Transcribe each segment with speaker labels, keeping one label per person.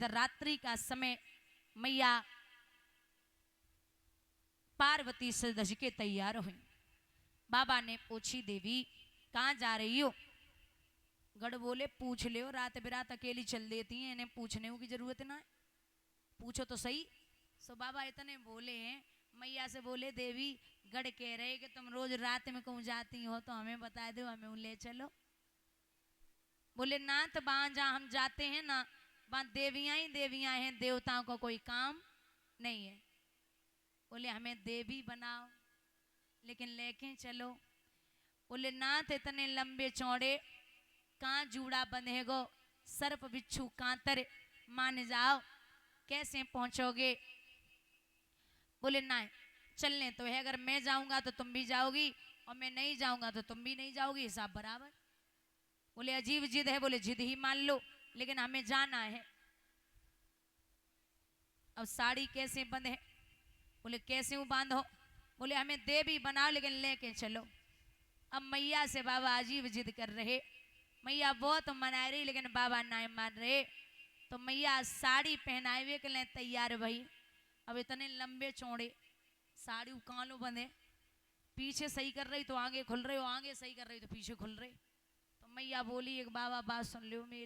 Speaker 1: इधर रात्रि का समय मैया पार्वती सज के तैयार हुई। बाबा ने पूछी, देवी कहाँ जा रही हो? गढ़ बोले, पूछ ले, रात बिरात अकेली चल देती हैं, इन्हें पूछने की जरूरत ना है, पूछो तो सही। सो बाबा इतने बोले हैं, मैया से बोले, देवी गढ़ कह रहे कि तुम रोज रात में कहूँ जाती हो तो हमें बता दो, हमें ले चलो। बोले नाथ वहां जहाँ हम जाते हैं ना, वहां देवियां ही देवियां हैं, देवताओं को कोई काम नहीं है। बोले हमें देवी बनाओ, लेकिन लेके चलो। बोले नाथ इतने लंबे चौड़े कहाँ जूड़ा बंधेगो, सर्प बिच्छू कांतर मान जाओ, कैसे पहुंचोगे? बोले ना चलने तो है, अगर मैं जाऊंगा तो तुम भी जाओगी और मैं नहीं जाऊंगा तो तुम भी नहीं जाओगी, हिसाब बराबर। बोले अजीब जिद है। बोले जिद ही मान लो, लेकिन हमें जाना है। अब साड़ी कैसे बंधे? बोले कैसे बांधो? बोले हमें देवी बनाओ, लेकिन लेके चलो। अब मैया से बाबा अजीब जिद कर रहे, मैया बहुत मना रही, लेकिन बाबा ना मान रहे। तो मैया साड़ी पहनाए हुए के लिए तैयार भई। अब इतने लंबे चौड़े साड़ी कानों बंधे, पीछे सही कर रही तो आगे खुल रहे हो, आगे सही कर रही तो पीछे खुल रहे। तो मैया बोली, एक बाबा बात सुन लो मेरी,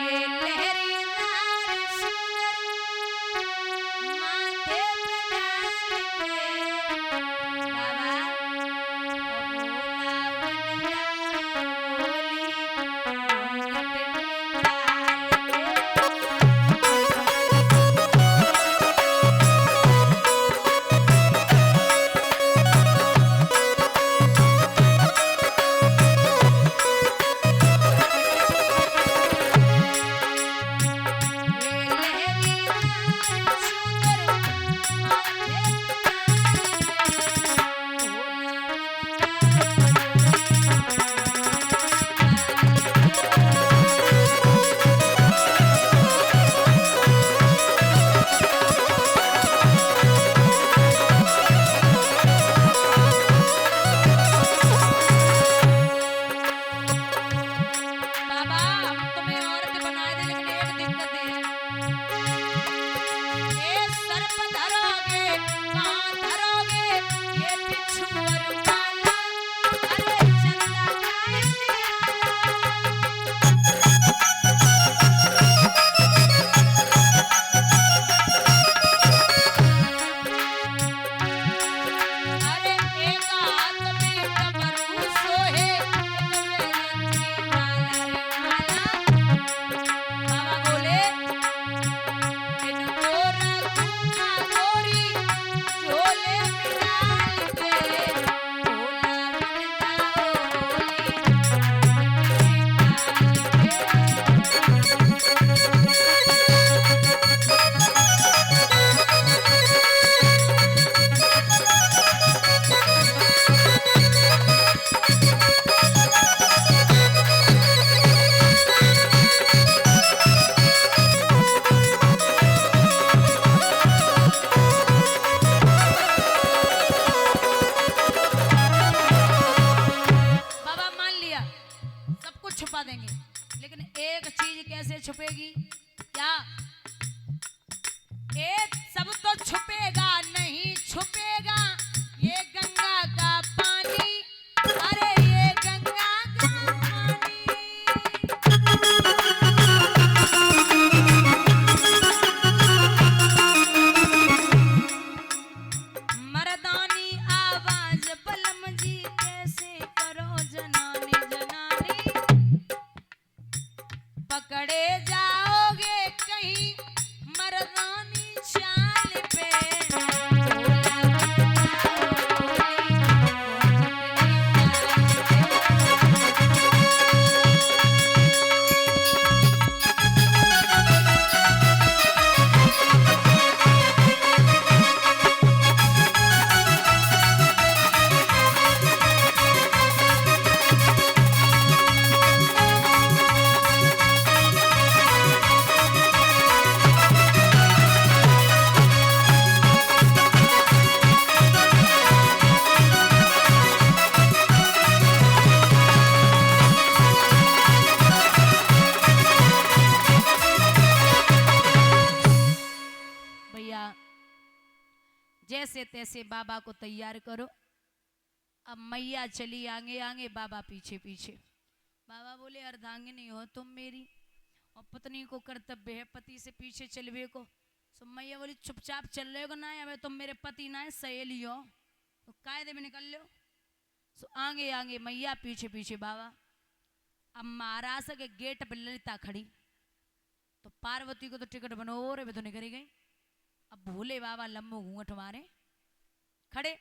Speaker 1: ये लहरीदार सुंदर माथे पे डाल के बाबा जैसे तैसे बाबा को तैयार करो। अब मैया चली आगे आगे, बाबा पीछे पीछे। बाबा बोले अर्धांगिनी हो तुम मेरी, और पत्नी को कर्तव्य है पति से पीछे चलवे को। सो मैया बोली चुपचाप चल रहे हो ना, अब तुम मेरे पति ना है सहेली हो, तो कायदे में निकल लो। सो आगे आगे मैया, पीछे पीछे बाबा। अब महाराज के गेट पर ललिता खड़ी, तो पार्वती को तो टिकट बनो रे वे तो निकली गई। अब भोले बाबा लम्बो घूंघट मारे खड़े।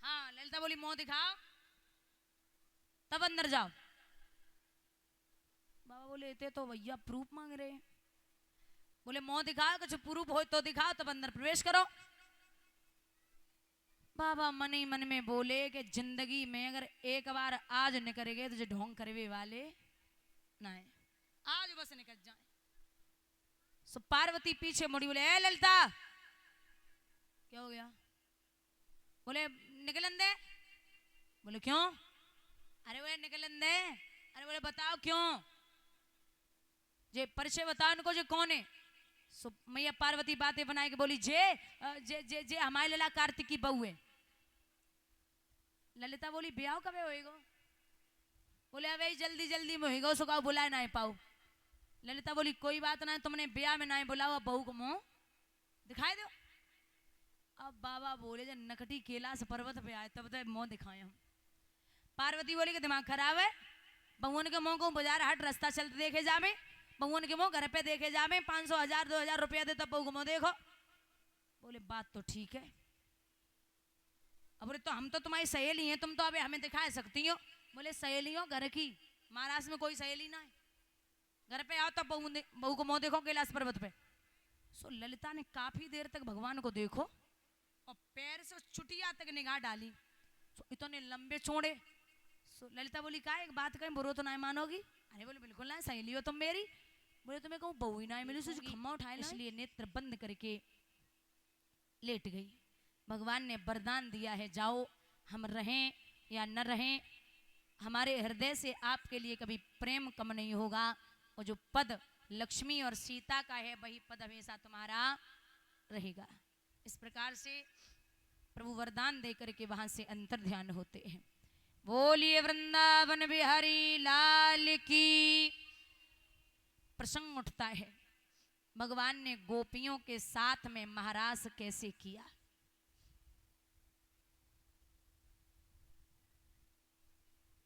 Speaker 1: हाँ ललिता बोली मुंह दिखाओ तब अंदर जाओ। बाबा बोले थे तो भैया प्रूफ मांग रहे हैं। बोले मुंह दिखाओ, कुछ प्रूफ हो तो दिखाओ तब अंदर प्रवेश करो। बाबा मन ही मन में बोले कि जिंदगी में अगर एक बार आज निकलेगे तो ढोंग करवे वाले ना है, आज बस निकल जाए। सो पार्वती पीछे मुड़ी, बोले ए ललिता क्या हो गया? बोले निकलन दे। बोले क्यों? अरे बोले निकलन दे। अरे बोले बताओ क्यों? जे परिचय बताओ उनको, जो कौन है? सो मैया पार्वती बातें बनाए के बोली जे जे जे, जे हमारे लला कार्तिक की बहू है। ललिता बोली ब्याह कब होएगा? बोले अबे जल्दी जल्दी में होएगा, उसको कहो बुलाए ना पाओ। ललिता बोली कोई बात ना, तुमने ब्याह में ना बुलाओ, बहू को मुंह दिखाई दो। अब बाबा बोले जब नकटी कैलाश पर्वत पे आए तब तो मुंह दिखाए हम। पार्वती बोली कि दिमाग खराब है, बहुवन के मुंह को बाजार हट रास्ता चलते देखे जामे, बहुवन के मुंह घर पे देखे जामे, 500 1000 2000 रुपया दे तब बहू को मुंह देखो। बोले बात तो ठीक है। अब तो हम तो तुम्हारी सहेली हैं, तुम तो अबे हमें दिखा सकती हो। बोले सहेली हो घर की, महाराष्ट्र में कोई सहेली ना है, घर पे आओ तब बहू को मुंह देखो कैलाश पर्वत पे। सो ललिता ने काफी देर तक भगवान को देखो और पैर से चुटिया तक निगाह डाली। सो इतने लंबे चौड़े। सो ललिता बोली का एक बात कहें बुरो तो ना मानोगी? अरे बोले बिल्कुल ना, सहेली हो तुम मेरी। बोले तुम्हें कहूँ बहू ही ना मिली, खम्मा उठाए, इसलिए नेत्र बंद करके लेट गई। भगवान ने वरदान दिया है जाओ, हम रहें या न रहें, हमारे हृदय से आपके लिए कभी प्रेम कम नहीं होगा, और जो पद लक्ष्मी और सीता का है वही पद हमेशा तुम्हारा रहेगा। इस प्रकार से प्रभु वरदान देकर के वहां से अंतर ध्यान होते हैं। बोलिए वृंदावन बिहारी लाल की। प्रसंग उठता है भगवान ने गोपियों के साथ में महारास कैसे किया।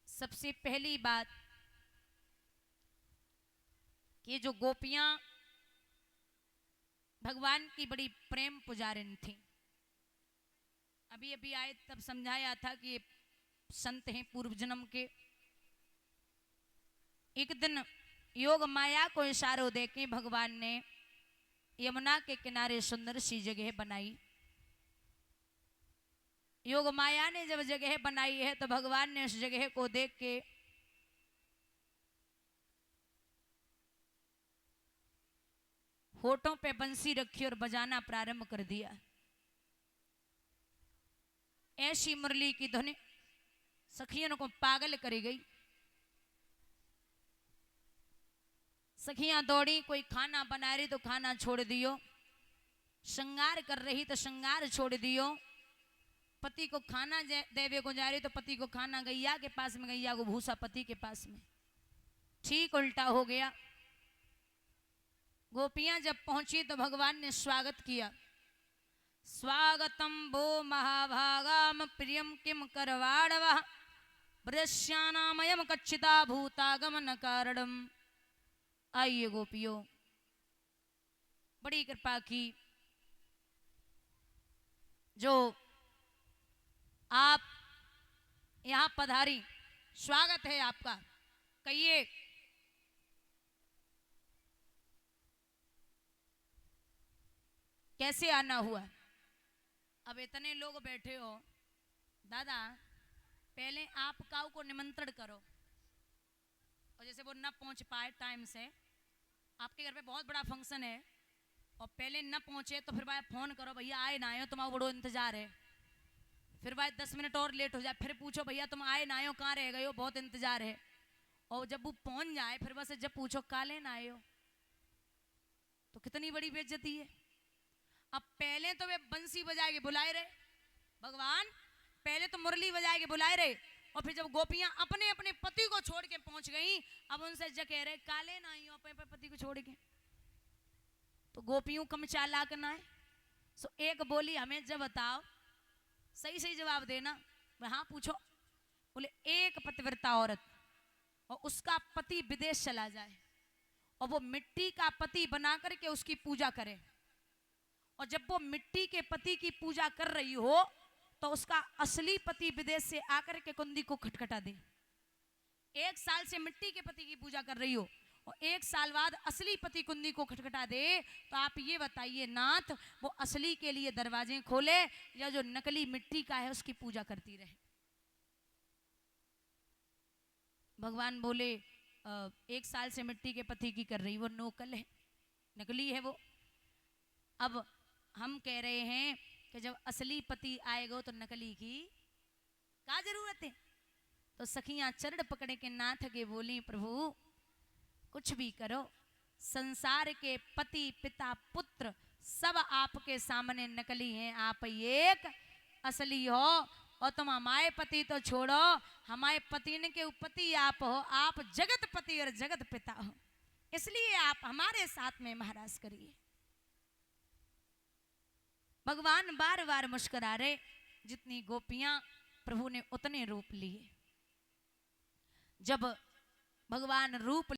Speaker 1: सबसे पहली बात कि जो गोपियां भगवान की बड़ी प्रेम पुजारिन थी। अभी अभी आए तब समझाया था कि संत हैं पूर्व जन्म के। एक दिन योग माया को इशारों देके भगवान ने यमुना के किनारे सुंदर सी जगह बनाई। योग माया ने जब जगह बनाई है तो भगवान ने उस जगह को देख के होठों पे बंसी रखी और बजाना प्रारंभ कर दिया। ऐसी मुरली की ध्वनि सखियों को पागल कर गई। सखियां दौड़ी, कोई खाना बना रही तो खाना छोड़ दियो, श्रृंगार कर रही तो श्रृंगार छोड़ दियो, पति को खाना देवे को जा रही तो पति को खाना गैया के पास में, गैया को भूसा पति के पास में। ठीक उल्टा हो गया। गोपियां जब पहुंची तो भगवान ने स्वागत किया। स्वागतम वो महाभागाम प्रियम किम करवाणव ब्रश्यानामयम कच्चिता भूतागमन कारणम। आइए गोपियों, बड़ी कृपा की, जो आप यहां पधारी, स्वागत है आपका। कहिए कैसे आना हुआ? अब इतने लोग बैठे हो दादा, पहले आप काऊ को निमंत्रण करो, और जैसे वो न पहुंच पाए टाइम से, आपके घर पे बहुत बड़ा फंक्शन है और पहले न पहुंचे तो फिर भाई फोन करो भैया आए ना आए, तुम्हारा बड़ो इंतजार है। फिर भाई 10 मिनट और लेट हो जाए, फिर पूछो भैया तुम आए ना आए हो, कहाँ रह गए हो, बहुत इंतजार है। और जब वो पहुंच जाए फिर बस जब पूछो काले ना आए हो, तो कितनी बड़ी बेइज्जती है। अब पहले तो वे बंसी बजा के बुलाए रहे भगवान, पहले तो मुरली बजा के बुलाए रहे, और फिर जब गोपियां अपने अपने पति को छोड़ के पहुंच गई, अब उनसे कह रहे काले ना आई अपने पति को छोड़ के, तो गोपियों कम चालाक ना है। सो एक बोली हमें जब बताओ, सही सही जवाब देना। हाँ पूछो। बोले एक पतिव्रता औरत और उसका पति विदेश चला जाए और वो मिट्टी का पति बना करके उसकी पूजा करे, और जब वो मिट्टी के पति की पूजा कर रही हो तो उसका असली पति विदेश से आकर के कुंदी को खटखटा दे। 1 साल से मिट्टी के पति की पूजा कर रही हो और 1 साल बाद असली पति कुंदी को खटखटा दे, तो आप ये बताइए नाथ, वो असली के लिए दरवाजे खोले या जो नकली मिट्टी का है उसकी पूजा करती रहे? भगवान बोले 1 साल से मिट्टी के पति की कर रही, वो नोकल है, नकली है वो। अब हम कह रहे हैं कि जब असली पति आएगा तो नकली की क्या जरूरत है? तो सखियां चरण पकड़े के नाथ के बोली प्रभु कुछ भी करो, संसार के पति पिता पुत्र सब आपके सामने नकली हैं, आप एक असली हो। और तुम हमारे पति तो छोड़ो, हमारे पति के पति आप हो, आप जगत पति और जगत पिता हो, इसलिए आप हमारे साथ में महाराज करिए। भगवान बार बार मुस्कुरा रहे, जितनी गोपियां प्रभु ने उतने रूप लिए। जब भगवान रूप